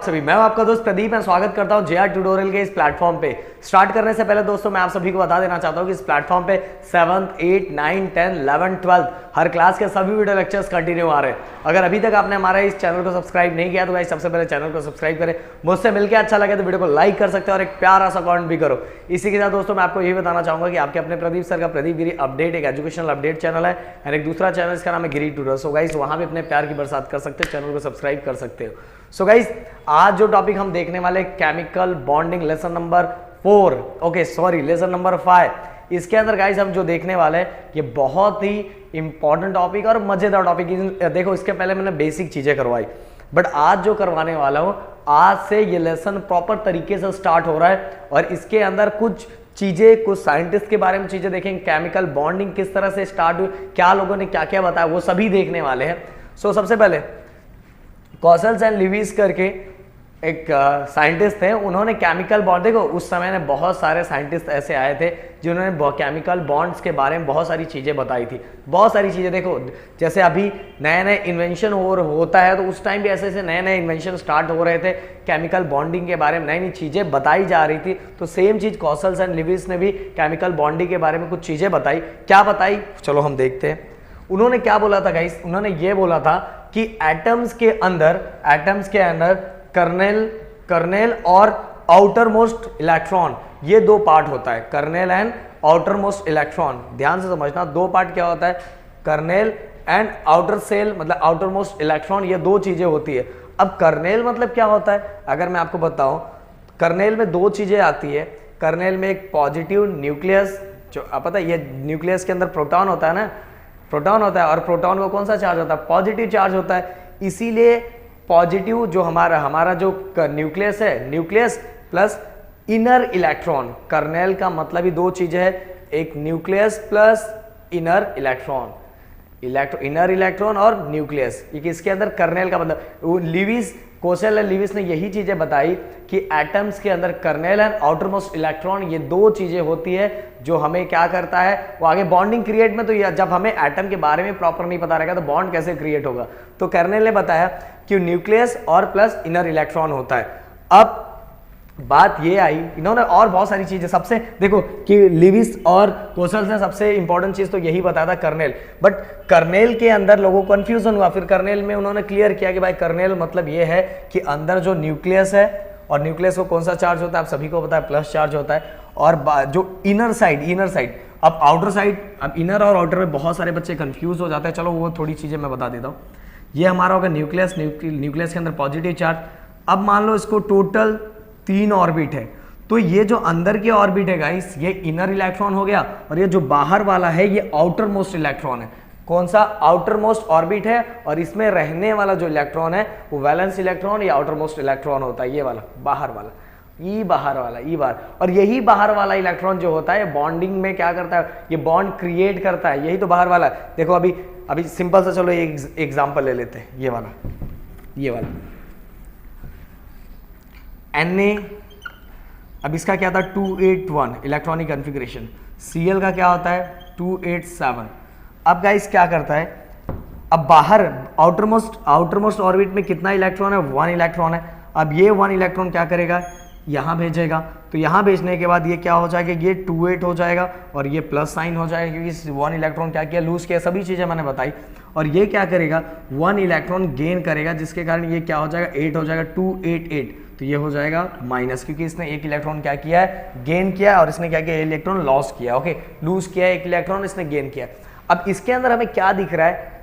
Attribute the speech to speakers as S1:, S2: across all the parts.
S1: सभी, मैं आपका दोस्त प्रदीप। मैं स्वागत करता हूं जेआर ट्यूटोरियल के इस प्लेटफॉर्म पे। स्टार्ट करने से पहले दोस्तों मैं आप सभी को बता देना चाहता हूं कि इस प्लेटफॉर्म पे 7th, 8th, 9th, 10th, 11th, 12th हर क्लास के सभी वीडियो लेक्चर्स कंटिन्यू आ रहे हैं। अगर अभी तक आपने हमारे इस चैनल को सब्सक्राइब नहीं किया तो गाइस सबसे पहले चैनल को सब्सक्राइब करें। मुझसे मिलकर अच्छा लगे तो वीडियो को लाइक कर सकते हो और एक प्यारा सा कमेंट भी करो। इसी के साथ दोस्तों मैं आपको यही बताना चाहूंगा कि आपके अपने प्रदीप सर का प्रदीप गिरी अपडेट एक एजुकेशनल अपडेट चैनल है और एक दूसरा चैनल इसका नाम है गिरी ट्यूटर्स। सो गाइस वहां भी अपने प्यार की बरसात कर सकते हो, चैनल को सब्सक्राइब कर सकते हो। सो गाइस आज जो टॉपिक हम देखने वाले chemical bonding lesson number 4, okay sorry lesson number 5, इसके अंदर गाइस हम जो देखने वाले हैं ये बहुत ही इंपॉर्टेंट टॉपिक और मजेदार टॉपिक। देखो इसके पहले मैंने बेसिक चीजें करवाई, बट आज जो करवाने वाला हूं, आज से ये लेसन प्रॉपर तरीके से स्टार्ट हो रहा है और इसके अंदर कुछ चीजें, कुछ साइंटिस्ट के बारे में चीजें देखेंगे, केमिकल बॉन्डिंग किस तरह से स्टार्ट हुई, क्या लोगों ने क्या क्या बताया, वो सभी देखने वाले हैं। सो सबसे पहले कॉसल्स एंड लिविस करके एक साइंटिस्ट थे, उन्होंने केमिकल बॉन्ड, देखो उस समय में बहुत सारे साइंटिस्ट ऐसे आए थे जिन्होंने केमिकल बॉन्ड्स के बारे में बहुत सारी चीज़ें बताई थी। बहुत सारी चीज़ें, देखो जैसे अभी नए नए इन्वेंशन होता है तो उस टाइम भी ऐसे ऐसे नए नए इन्वेंशन स्टार्ट हो रहे थे, केमिकल बॉन्डिंग के बारे में नई नई चीज़ें बताई जा रही थी। तो सेम चीज़ कॉसल्स एंड लिविस ने भी केमिकल बॉन्डिंग के बारे में कुछ चीज़ें बताई। क्या बताई चलो हम देखते हैं। उन्होंने क्या बोला था गाइस, उन्होंने ये बोला था कि एटम्स के अंदर कर्नेल और आउटर मोस्ट इलेक्ट्रॉन, ये दो पार्ट होता है, kernel and outer most electron. ध्यान से समझना, दो पार्ट क्या होता है, कर्नेल एंड आउटर सेल, मतलब आउटर मोस्ट इलेक्ट्रॉन, ये दो चीजें होती है। अब कर्नेल मतलब क्या होता है, अगर मैं आपको बताऊं, कर्नेल में दो चीजें आती है। कर्नेल में एक पॉजिटिव न्यूक्लियस, जो आप पता है ये न्यूक्लियस के अंदर प्रोटॉन होता है ना, प्रोटॉन होता है, और प्रोटॉन को कौन सा चार्ज होता है, पॉजिटिव चार्ज होता है। इसीलिए पॉजिटिव जो हमारा जो न्यूक्लियस है, nucleus plus inner electron, kernel का मतलब ही दो चीजें है, एक nucleus plus inner electron, inner electron और न्यूक्लियस, इसके अंदर कर्नेल का मतलब। लिविस, कोसेल एंड लिविस ने यही चीजें बताई कि एटम्स के अंदर kernel and outer most electron, ये दो चीजें होती है जो हमें क्या करता है, वो आगे बॉन्डिंग क्रिएट में। तो जब हमें एटम के बारे में प्रॉपर नहीं पता रहेगा तो बॉन्ड कैसे क्रिएट होगा। तो कर्नेल ने बताया कि न्यूक्लियस और प्लस इनर इलेक्ट्रॉन होता है। अब बात ये आई, इन्होंने और बहुत सारी चीजें, सबसे देखो कि लिविस और कोसल्स ने सबसे इंपॉर्टेंट चीज तो यही बताया था, कर्नेल। बट कर्नेल के अंदर लोगों को कंफ्यूजन हुआ, फिर कर्नेल में उन्होंने क्लियर किया कि भाई कर्नेल मतलब ये है कि अंदर जो न्यूक्लियस है, और न्यूक्लियस को कौन सा चार्ज होता है आप सभी को पता है, प्लस चार्ज होता है। और जो इनर साइड, अब आउटर साइड, अब इनर और आउटर में बहुत सारे बच्चे कंफ्यूज हो जाते हैं। चलो वो थोड़ी चीजें मैं बता देता हूँ। ये हमारा होगा न्यूक्लियस, न्यूक्लियस के अंदर पॉजिटिव चार्ज। अब मान लो इसको टोटल 3 ऑर्बिट है, तो ये जो अंदर के ऑर्बिट है गाइस, ये इनर इलेक्ट्रॉन हो गया, और ये जो बाहर वाला है ये आउटर मोस्ट इलेक्ट्रॉन है। कौन सा, आउटर मोस्ट ऑर्बिट है, और इसमें रहने वाला जो इलेक्ट्रॉन है वो वैलेंस इलेक्ट्रॉन या आउटर मोस्ट इलेक्ट्रॉन होता है, ये वाला बाहर वाला, ई बाहर वाला, ई बाहर। और यही बाहर वाला इलेक्ट्रॉन जो होता है बॉन्डिंग में क्या करता है, ये बॉन्ड क्रिएट करता है, यही तो बाहर वाला है। देखो अभी सिंपल सा चलो एक एग्जांपल ले लेते हैं, ये वाला Na, अब इसका क्या था 281 इलेक्ट्रॉनिक कॉन्फ़िगरेशन, Cl का क्या होता है 287। अब गाइस क्या करता है, अब बाहर आउटर मोस्ट ऑर्बिट में कितना इलेक्ट्रॉन है, 1 इलेक्ट्रॉन है। अब ये 1 इलेक्ट्रॉन क्या करेगा, यहाँ भेजेगा, तो यहाँ भेजने के बाद ये क्या हो जाएगा, ये 28 हो जाएगा और ये प्लस साइन हो जाएगा, क्योंकि 1 इलेक्ट्रॉन क्या किया, लूज किया, सभी चीज़ें मैंने बताई। और ये क्या करेगा, 1 इलेक्ट्रॉन गेन करेगा, जिसके कारण ये क्या हो जाएगा, 8 हो जाएगा, 288, तो ये हो जाएगा माइनस, क्योंकि इसने 1 इलेक्ट्रॉन क्या किया है, गेन किया, और इसने क्या किया, इलेक्ट्रॉन लॉस किया, ओके, लूज किया 1 इलेक्ट्रॉन, इसने गेन किया। अब इसके अंदर हमें क्या दिख रहा है,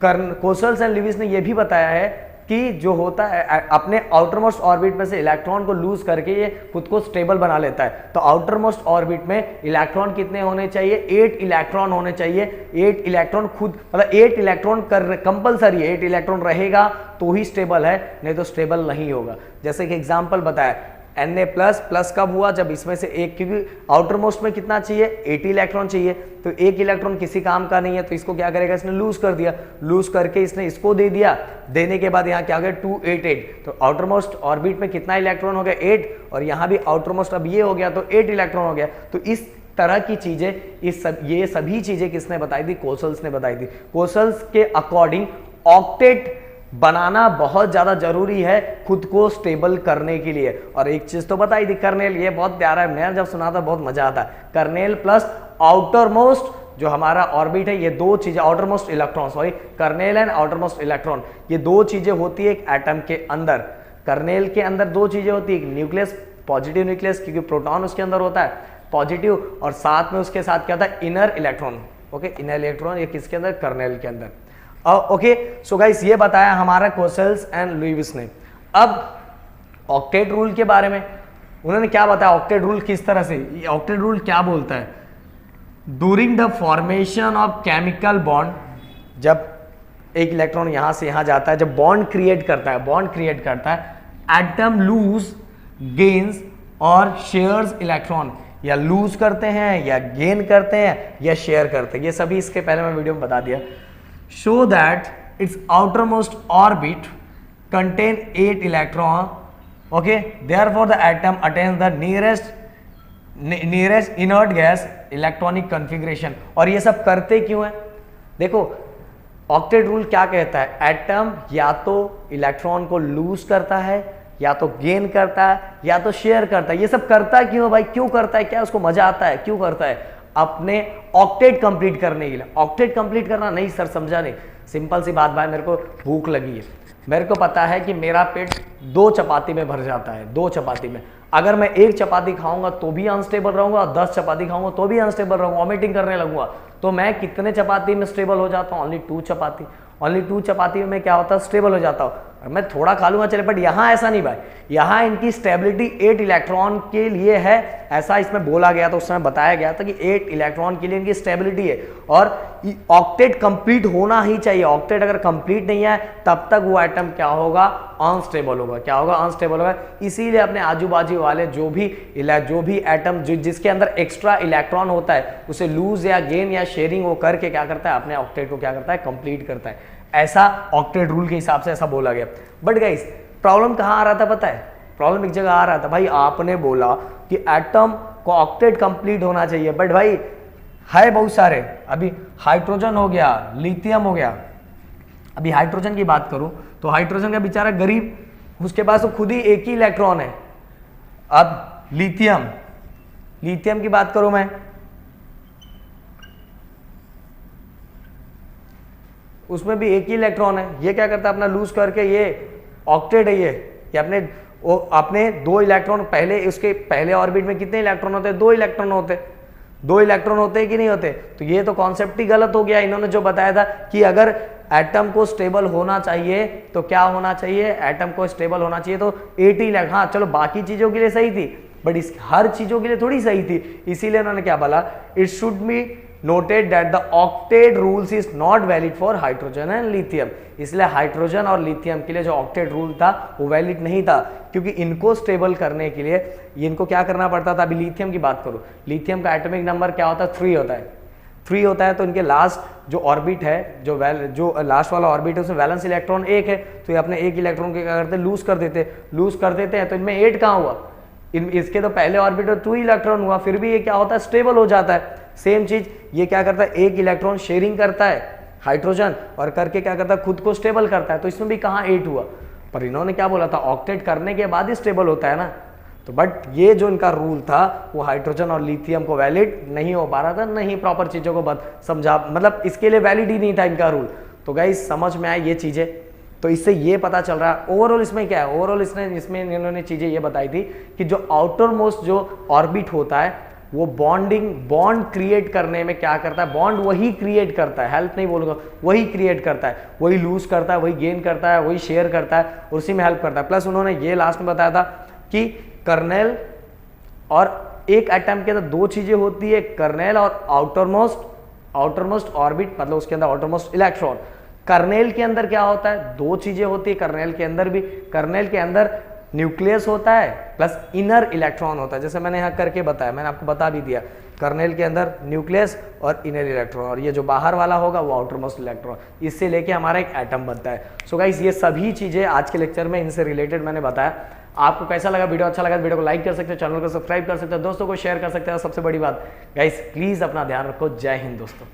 S1: कोसल्स एंड लिविस ने यह भी बताया है कि जो होता है अपने आउटर मोस्ट ऑर्बिट में से इलेक्ट्रॉन को लूज करके ये खुद को स्टेबल बना लेता है। तो आउटर मोस्ट ऑर्बिट में इलेक्ट्रॉन कितने होने चाहिए, 8 इलेक्ट्रॉन होने चाहिए। 8 इलेक्ट्रॉन खुद, मतलब 8 इलेक्ट्रॉन कंपलसरी है, 8 इलेक्ट्रॉन रहेगा तो ही स्टेबल है, नहीं तो स्टेबल नहीं होगा। जैसे कि एग्जांपल बताया, Na प्लस कब हुआ, जब इसमें से एक, क्योंकि आउटर मोस्ट में कितना चाहिए, 80 इलेक्ट्रॉन चाहिए, तो 1 इलेक्ट्रॉन किसी काम का नहीं है, तो इसको क्या करेगा, इसने लूज कर दिया, लूज करके इसने इसको दे दिया, देने के बाद यहाँ क्या हो गया 288, तो आउटर मोस्ट ऑर्बिट में कितना इलेक्ट्रॉन हो गया 8, और यहाँ भी आउटर मोस्ट अब ये हो गया तो 8 इलेक्ट्रॉन हो गया। तो इस तरह की चीजें, ये सभी चीजें किसने बताई थी, कोसल्स ने बताई थी। कोसल्स के अकॉर्डिंग ऑक्टेट बनाना बहुत ज्यादा जरूरी है खुद को स्टेबल करने के लिए। और एक चीज तो बताई थी कर्नेल, ये बहुत प्यारा है, मैं जब सुना था बहुत मजा आता है। कर्नेल प्लस आउटर मोस्ट जो हमारा ऑर्बिट है, ये दो चीजें, outer most electron, sorry kernel and outer most electron, ये दो चीजें होती है एक एटम के अंदर। कर्नेल के अंदर दो चीजें होती है, न्यूक्लियस, पॉजिटिव न्यूक्लियस क्योंकि प्रोटॉन उसके अंदर होता है पॉजिटिव, और साथ में उसके साथ क्या होता है inner electron. Okay, inner electron ये किसके अंदर, कर्नेल के अंदर। ओके सो गाइस, ये बताया हमारा कोसेल्स एंड लुईविस ने। अब ऑक्टेट रूल के बारे में उन्होंने क्या बताया, ऑक्टेट रूल किस तरह से, ऑक्टेट रूल क्या बोलता है, during the formation of chemical bond, जब एक इलेक्ट्रॉन यहां से यहां जाता है, जब बॉन्ड क्रिएट करता है, एटम लूज गेन्स और शेयर्स इलेक्ट्रॉन, या लूज करते हैं या गेन करते हैं या शेयर करते हैं, ये सभी इसके पहले मैं वीडियो में बता दिया। Show that it's outer most orbit contain 8 electron, okay, therefore the atom attains the nearest inert gas electronic configuration. और ये सब करते क्यों है, देखो ऑक्टेट रूल क्या कहता है, एटम या तो इलेक्ट्रॉन को लूज करता है, या तो गेन करता है, या तो शेयर करता है। ये सब करता क्यों है भाई, क्यों करता है, क्या उसको मजा आता है, क्यों करता है, अपने ऑक्टेट कंप्लीट करने के लिए। ऑक्टेट कंप्लीट करना, नहीं सर समझा नहीं, सिंपल सी बात भाई, मेरे को भूख लगी है, मेरे को पता है कि मेरा पेट 2 चपाती में भर जाता है, 2 चपाती में, अगर मैं 1 चपाती खाऊंगा तो भी अनस्टेबल रहूंगा, और 10 चपाती खाऊंगा तो भी अनस्टेबल रहूंगा, वॉमिटिंग करने लगूंगा। तो मैं कितने चपाती में स्टेबल हो जाता हूँ, ओनली 2 चपाती, ओनली 2 चपाती में क्या होता है, स्टेबल हो जाता हूँ। मैं थोड़ा खा लूंगा चले, बट यहाँ ऐसा नहीं भाई, यहाँ इनकी स्टेबिलिटी 8 इलेक्ट्रॉन के लिए है, ऐसा इसमें बोला गया था, उस समय बताया गया था कि 8 इलेक्ट्रॉन के लिए इनकी स्टेबिलिटी है, और ऑक्टेट कंप्लीट होना ही चाहिए। ऑक्टेट अगर कंप्लीट नहीं है तब तक वो एटम क्या होगा, अनस्टेबल होगा, क्या होगा, अनस्टेबल होगा। इसीलिए अपने आजू बाजू वाले जो भी एटम जिसके अंदर एक्स्ट्रा इलेक्ट्रॉन होता है, उसे लूज या गेन या शेयरिंग वो करके क्या करता है, अपने ऑक्टेट को क्या करता है, कंप्लीट करता है। ऐसा ऑक्टेट रूल के हिसाब से ऐसा बोला गया। बट गाइस प्रॉब्लम कहां आ रहा था पता है, प्रॉब्लम एक जगह आ रहा था भाई, आपने बोला कि एटम को ऑक्टेट कंप्लीट होना चाहिए, बट भाई है बहुत सारे, अभी हाइड्रोजन हो गया, लिथियम हो गया। अभी हाइड्रोजन की बात करूं तो हाइड्रोजन का बेचारा गरीब, उसके पास तो खुद ही एक ही इलेक्ट्रॉन है। अब लिथियम की बात करूं मैं, उसमें भी एक ही इलेक्ट्रॉन है, ये क्या करता है, अपना लूज करके, ये ऑक्टेट है, ये अपने 2 इलेक्ट्रॉन, पहले उसके पहले ऑर्बिट में कितने इलेक्ट्रॉन होते हैं, 2 इलेक्ट्रॉन होते, 2 इलेक्ट्रॉन होते हैं कि नहीं होते। तो ये तो कॉन्सेप्ट ही गलत हो गया। इन्होंने जो बताया था कि अगर एटम को स्टेबल होना चाहिए तो क्या होना चाहिए, एटम को स्टेबल होना चाहिए तो 80 इलेक्ट्रॉन, हाँ चलो बाकी चीजों के लिए सही थी, बट इस हर चीजों के लिए थोड़ी सही थी। इसीलिए उन्होंने क्या बोला, it should be noted that the octet rules is not valid for hydrogen and lithium। इसलिए हाइड्रोजन और लिथियम के लिए जो ऑक्टेट रूल था वो वैलिड नहीं था, क्योंकि इनको स्टेबल करने के लिए इनको क्या करना पड़ता था। अभी लिथियम की बात करो, लिथियम का एटॉमिक नंबर क्या होता है, 3 होता है, 3 होता है। तो इनके लास्ट जो ऑर्बिट है, जो लास्ट वाला ऑर्बिट है, उसमें वैलेंस इलेक्ट्रॉन 1 है, तो ये अपने 1 इलेक्ट्रॉन के क्या करते हैं, लूज कर देते हैं। तो इनमें 8 कहाँ हुआ, इसके तो पहले ऑर्बिट में 2 इलेक्ट्रॉन हुआ, फिर भी ये क्या होता है, स्टेबल हो जाता है। सेम चीज ये क्या करता है, 1 इलेक्ट्रॉन शेयरिंग करता है हाइड्रोजन, और करके क्या करता है, खुद को स्टेबल करता है। तो इसमें भी कहाँ 8 हुआ, पर इन्होंने क्या बोला था, ऑक्टेट करने के बाद ही स्टेबल होता है ना। तो बट ये जो इनका रूल था वो हाइड्रोजन और लिथियम को वैलिड नहीं हो पा रहा था, नहीं प्रॉपर चीजों को समझा, मतलब इसके लिए वैलिड ही नहीं था इनका रूल। तो गाइस समझ में आए ये चीजें, तो इससे ये पता चल रहा है ओवरऑल इसमें क्या है, ओवरऑल इसमें इन्होंने चीजें ये बताई थी कि जो आउटर मोस्ट जो ऑर्बिट होता है वो बॉन्ड क्रिएट करने में क्या करता है, बॉन्ड वही क्रिएट करता है, हेल्प नहीं बोलूंगा, वही क्रिएट करता है, वही लूज करता है, वही गेन करता है, वही शेयर करता है, उसी में हेल्प करता है। प्लस उन्होंने ये लास्ट में बताया था कि कर्नेल और एक एटम के अंदर 2 चीजें होती है, कर्नेल और आउटरमोस्ट ऑर्बिट, मतलब उसके अंदर आउटरमोस्ट इलेक्ट्रॉन। कर्नेल के अंदर क्या होता है, 2 चीजें होती है कर्नेल के अंदर भी, कर्नेल के अंदर न्यूक्लियस होता है प्लस इनर इलेक्ट्रॉन होता है, जैसे मैंने यहाँ करके बताया, मैंने आपको बता भी दिया, कर्नेल के अंदर न्यूक्लियस और इनर इलेक्ट्रॉन, और ये जो बाहर वाला होगा वो आउटर मोस्ट इलेक्ट्रॉन, इससे लेके हमारा एक एटम बनता है। सो गाइस ये सभी चीजें आज के लेक्चर में इनसे रिलेटेड मैंने बताया। आपको कैसा लगा वीडियो, अच्छा लगा तो वीडियो को लाइक कर सकते हो, चैनल को सब्सक्राइब कर सकते हो, दोस्तों को शेयर कर सकते हो। सबसे बड़ी बात गाइस प्लीज अपना ध्यान रखो। जय हिंद दोस्तों।